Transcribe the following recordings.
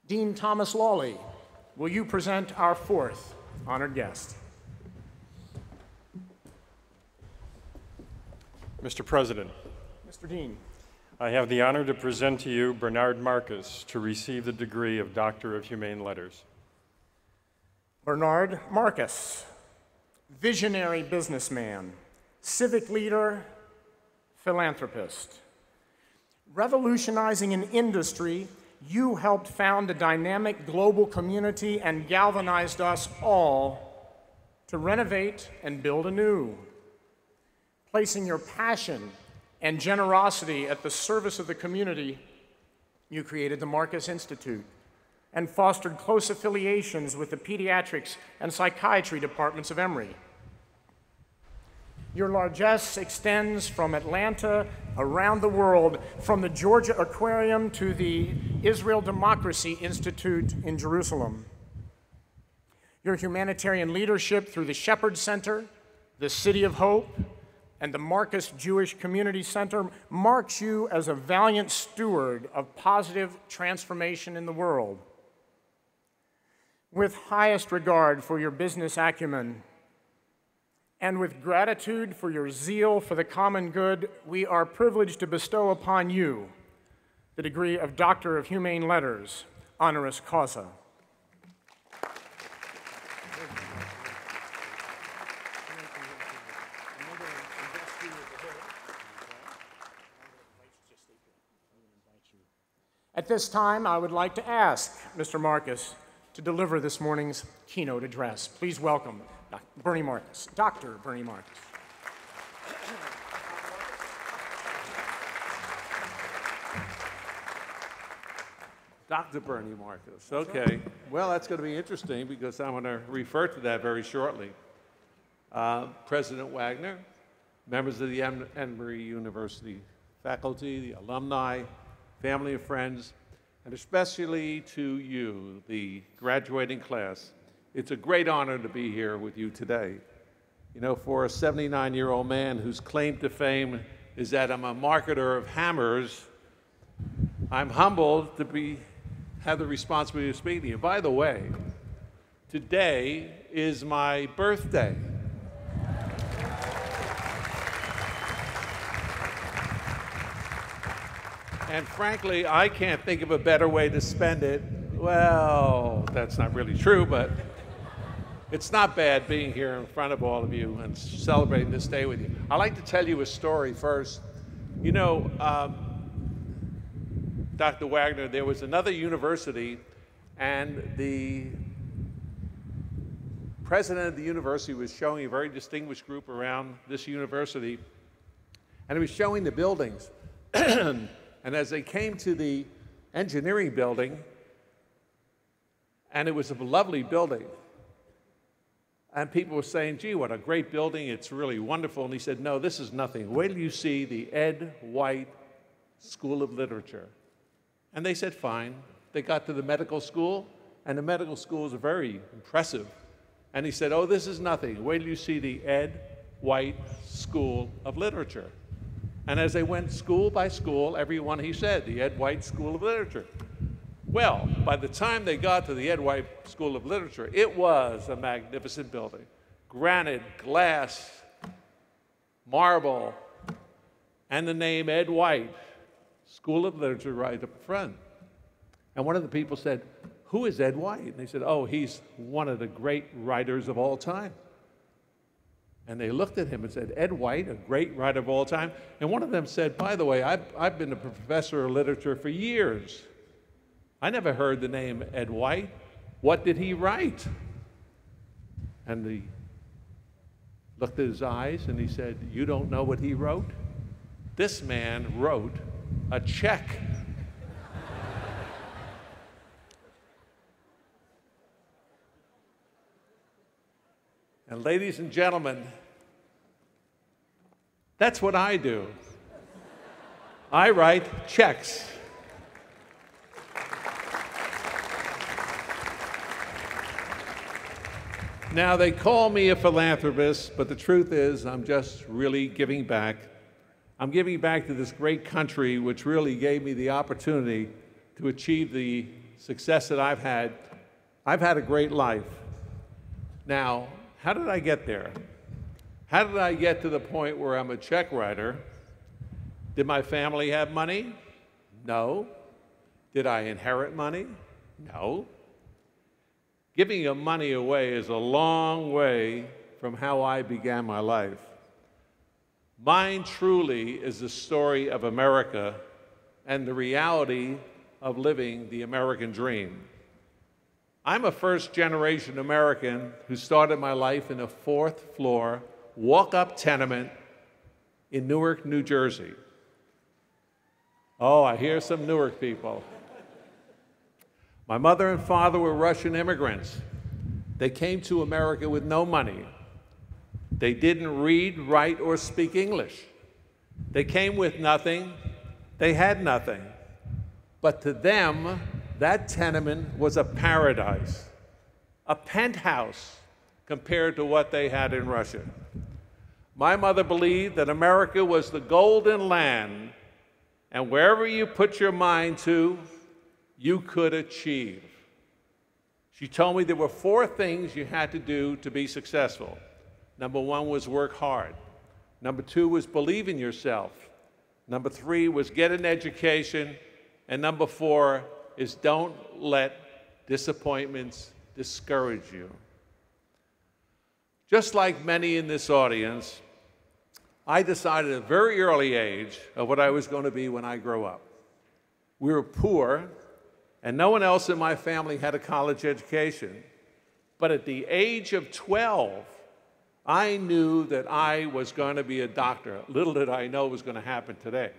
Dean Thomas Lawley, will you present our fourth honored guest? Mr. President, Mr. Dean. I have the honor to present to you Bernard Marcus to receive the degree of Doctor of Humane Letters. Bernard Marcus, visionary businessman, civic leader, philanthropist. Revolutionizing an industry, you helped found a dynamic global community and galvanized us all to renovate and build anew. Placing your passion and generosity at the service of the community, you created the Marcus Institute and fostered close affiliations with the pediatrics and psychiatry departments of Emory. Your largesse extends from Atlanta around the world, from the Georgia Aquarium to the Israel Democracy Institute in Jerusalem. Your humanitarian leadership through the Shepherd Center, the City of Hope, and the Marcus Jewish Community Center marks you as a valiant steward of positive transformation in the world. With highest regard for your business acumen, and with gratitude for your zeal for the common good, we are privileged to bestow upon you the degree of Doctor of Humane Letters, honoris causa. At this time, I would like to ask Mr. Marcus to deliver this morning's keynote address. Please welcome Bernie Marcus, Dr. Bernie Marcus. Dr. Bernie Marcus, okay. Well, that's going to be interesting because I'm going to refer to that very shortly. President Wagner, members of the Emory University faculty, the alumni, family and friends, and especially to you, the graduating class. It's a great honor to be here with you today. You know, for a 79-year-old man whose claim to fame is that I'm a marketer of hammers, I'm humbled to have the responsibility of speaking to you. By the way, today is my birthday. And frankly, I can't think of a better way to spend it. Well, that's not really true, but it's not bad being here in front of all of you and celebrating this day with you. I'd like to tell you a story first. You know, Dr. Wagner, there was another university, and the president of the university was showing a very distinguished group around this university, and he was showing the buildings. And as they came to the engineering building, and it was a lovely building, and people were saying, gee, what a great building, it's really wonderful. And he said, no, this is nothing. Wait till you see the Ed White School of Literature. And they said, fine. They got to the medical school, and the medical school is very impressive. And he said, oh, this is nothing. Wait till you see the Ed White School of Literature. And as they went school by school, everyone, he said, the Ed White School of Literature. Well, by the time they got to the Ed White School of Literature, it was a magnificent building. Granite, glass, marble, and the name Ed White School of Literature right up front. And one of the people said, who is Ed White? And they said, oh, he's one of the great writers of all time. And they looked at him and said, Ed White, a great writer of all time? And one of them said, by the way, I've been a professor of literature for years. I never heard the name Ed White. What did he write? And he looked at his eyes and he said, you don't know what he wrote? This man wrote a check. And ladies and gentlemen, that's what I do. I write checks. Now, they call me a philanthropist, but the truth is I'm just really giving back. I'm giving back to this great country which really gave me the opportunity to achieve the success that I've had a great life. Now, how did I get there? How did I get to the point where I'm a check writer? Did my family have money? No. Did I inherit money? No. Giving your money away is a long way from how I began my life. Mine truly is the story of America and the reality of living the American dream. I'm a first-generation American who started my life in a fourth-floor, walk-up tenement in Newark, New Jersey. Oh, I hear some Newark people. My mother and father were Russian immigrants. They came to America with no money. They didn't read, write, or speak English. They came with nothing. They had nothing. But to them, that tenement was a paradise, a penthouse compared to what they had in Russia. My mother believed that America was the golden land, and wherever you put your mind to, you could achieve. She told me there were 4 things you had to do to be successful. Number 1 was work hard. Number 2 was believe in yourself. Number 3 was get an education. And number 4 is don't let disappointments discourage you. Just like many in this audience, I decided at a very early age of what I was going to be when I grow up. We were poor, and no one else in my family had a college education. But at the age of 12, I knew that I was going to be a doctor. Little did I know it was going to happen today.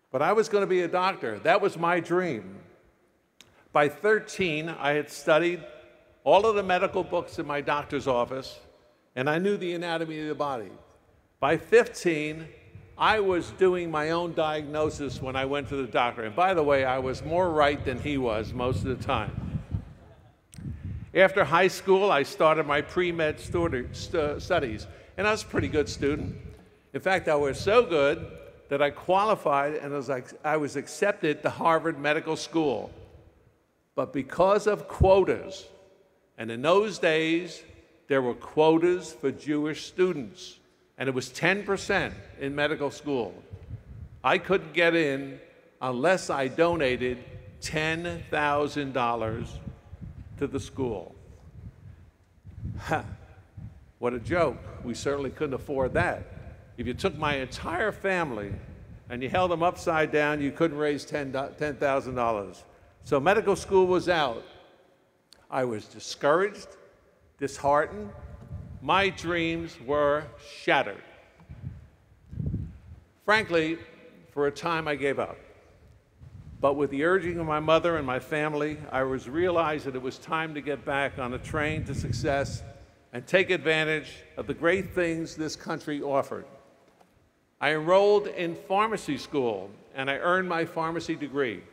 But I was going to be a doctor. That was my dream. By 13, I had studied all of the medical books in my doctor's office, and I knew the anatomy of the body. By 15, I was doing my own diagnosis when I went to the doctor. And by the way, I was more right than he was most of the time. After high school, I started my pre-med studies, and I was a pretty good student. In fact, I was so good that I qualified and I was accepted to Harvard Medical School. But because of quotas, and in those days, there were quotas for Jewish students, and it was 10% in medical school. I couldn't get in unless I donated $10,000 to the school. Ha, what a joke. We certainly couldn't afford that. If you took my entire family and you held them upside down, you couldn't raise $10,000. So medical school was out. I was discouraged, disheartened. My dreams were shattered. Frankly, for a time I gave up. But with the urging of my mother and my family, I realized that it was time to get back on a train to success and take advantage of the great things this country offered. I enrolled in pharmacy school, and I earned my pharmacy degree.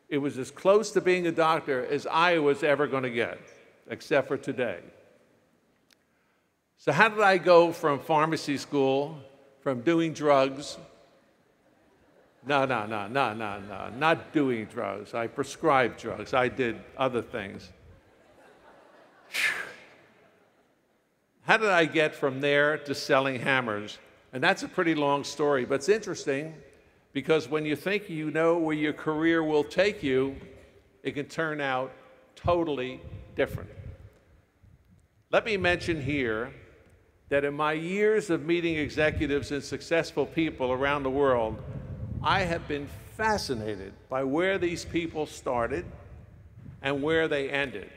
It was as close to being a doctor as I was ever going to get, except for today. So how did I go from pharmacy school, from doing drugs? No, not doing drugs. I prescribed drugs. I did other things. How did I get from there to selling hammers? And that's a pretty long story, but it's interesting because when you think you know where your career will take you, it can turn out totally different. Let me mention here that in my years of meeting executives and successful people around the world, I have been fascinated by where these people started and where they ended.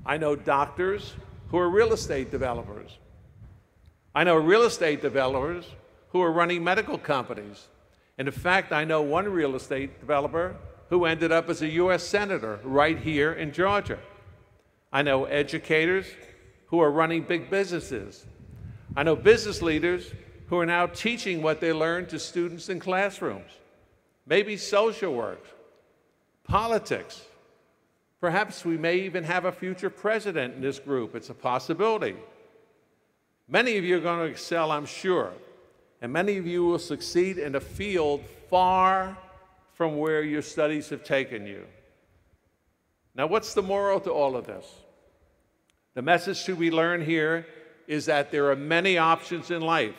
I know doctors who are real estate developers. I know real estate developers who are running medical companies. And in fact, I know one real estate developer who ended up as a U.S. Senator right here in Georgia. I know educators who are running big businesses. I know business leaders who are now teaching what they learned to students in classrooms. Maybe social work, politics. Perhaps we may even have a future president in this group. It's a possibility. Many of you are going to excel, I'm sure, and many of you will succeed in a field far, from where your studies have taken you. Now, what's the moral to all of this? The message to be learned here is that there are many options in life.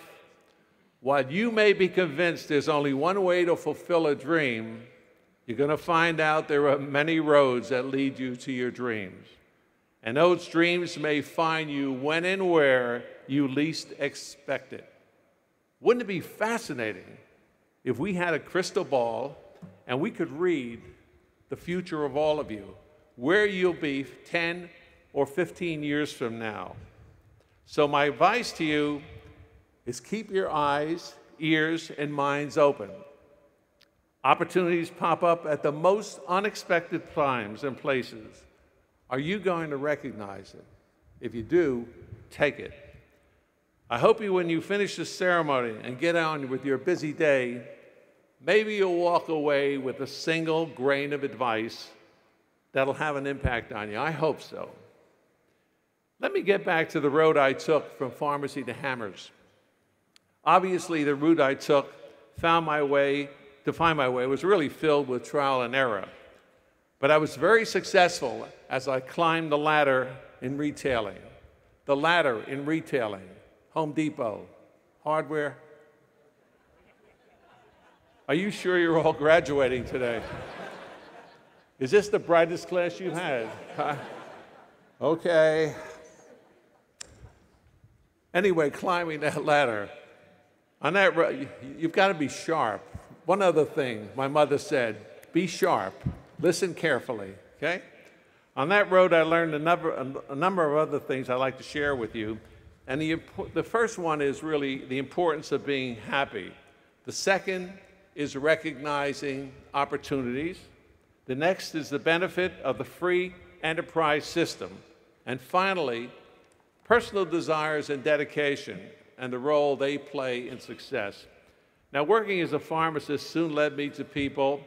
While you may be convinced there's only one way to fulfill a dream, you're going to find out there are many roads that lead you to your dreams. And those dreams may find you when and where you least expect it. Wouldn't it be fascinating if we had a crystal ball and we could read the future of all of you, where you'll be 10 or 15 years from now? So my advice to you is keep your eyes, ears, and minds open. Opportunities pop up at the most unexpected times and places. Are you going to recognize it? If you do, take it. I hope you, when you finish this ceremony and get on with your busy day, maybe you'll walk away with a single grain of advice that'll have an impact on you. I hope so. Let me get back to the road I took from pharmacy to hammers. Obviously, the route I took to find my way was really filled with trial and error. But I was very successful as I climbed the ladder in retailing. The ladder in retailing. Home Depot, hardware. Are you sure you're all graduating today? Is this the brightest class you've had? Okay. Anyway, climbing that ladder. On that road, you've got to be sharp. One other thing my mother said, be sharp. Listen carefully, okay? On that road, I learned a number of other things I'd like to share with you. And the first one is really the importance of being happy. The second is recognizing opportunities. The next is the benefit of the free enterprise system. And finally, personal desires and dedication and the role they play in success. Now, working as a pharmacist soon led me to people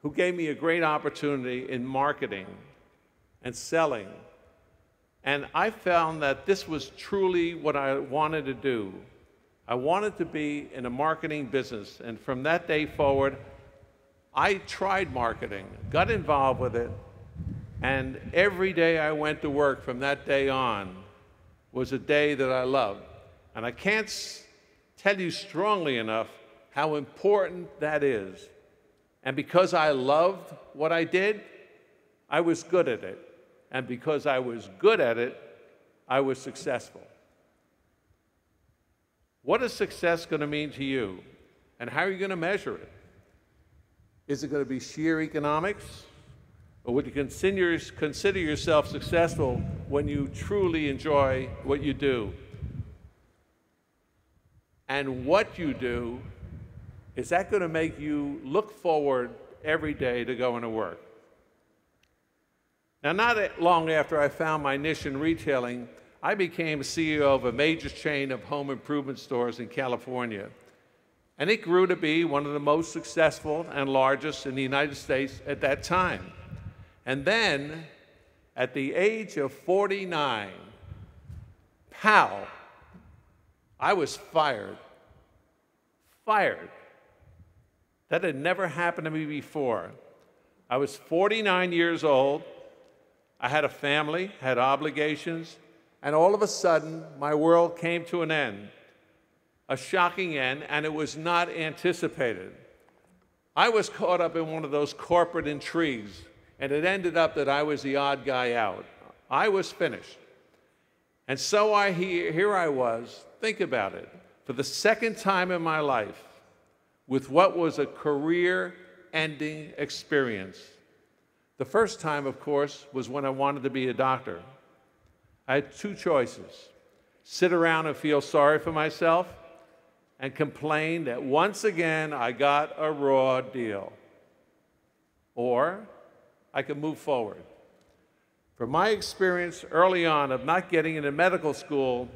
who gave me a great opportunity in marketing and selling. And I found that this was truly what I wanted to do. I wanted to be in a marketing business. And from that day forward, I tried marketing, got involved with it, and every day I went to work from that day on was a day that I loved. And I can't tell you strongly enough how important that is. And because I loved what I did, I was good at it. And because I was good at it, I was successful. What is success going to mean to you? And how are you going to measure it? Is it going to be sheer economics? Or would you consider yourself successful when you truly enjoy what you do? And what you do, is that going to make you look forward every day to going to work? Now, not long after I found my niche in retailing, I became CEO of a major chain of home improvement stores in California. And it grew to be one of the most successful and largest in the United States at that time. And then, at the age of 49, pow, I was fired. Fired. That had never happened to me before. I was 49 years old. I had a family, had obligations, and all of a sudden, my world came to an end. A shocking end, and it was not anticipated. I was caught up in one of those corporate intrigues, and it ended up that I was the odd guy out. I was finished. And so here I was, think about it, for the second time in my life, with what was a career-ending experience. The first time, of course, was when I wanted to be a doctor. I had two choices: sit around and feel sorry for myself and complain that once again I got a raw deal. Or I could move forward. From my experience early on of not getting into medical school,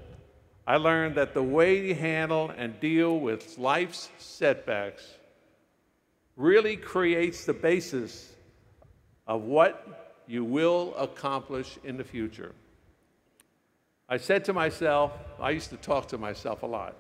I learned that the way you handle and deal with life's setbacks really creates the basis of what you will accomplish in the future. I said to myself, I used to talk to myself a lot.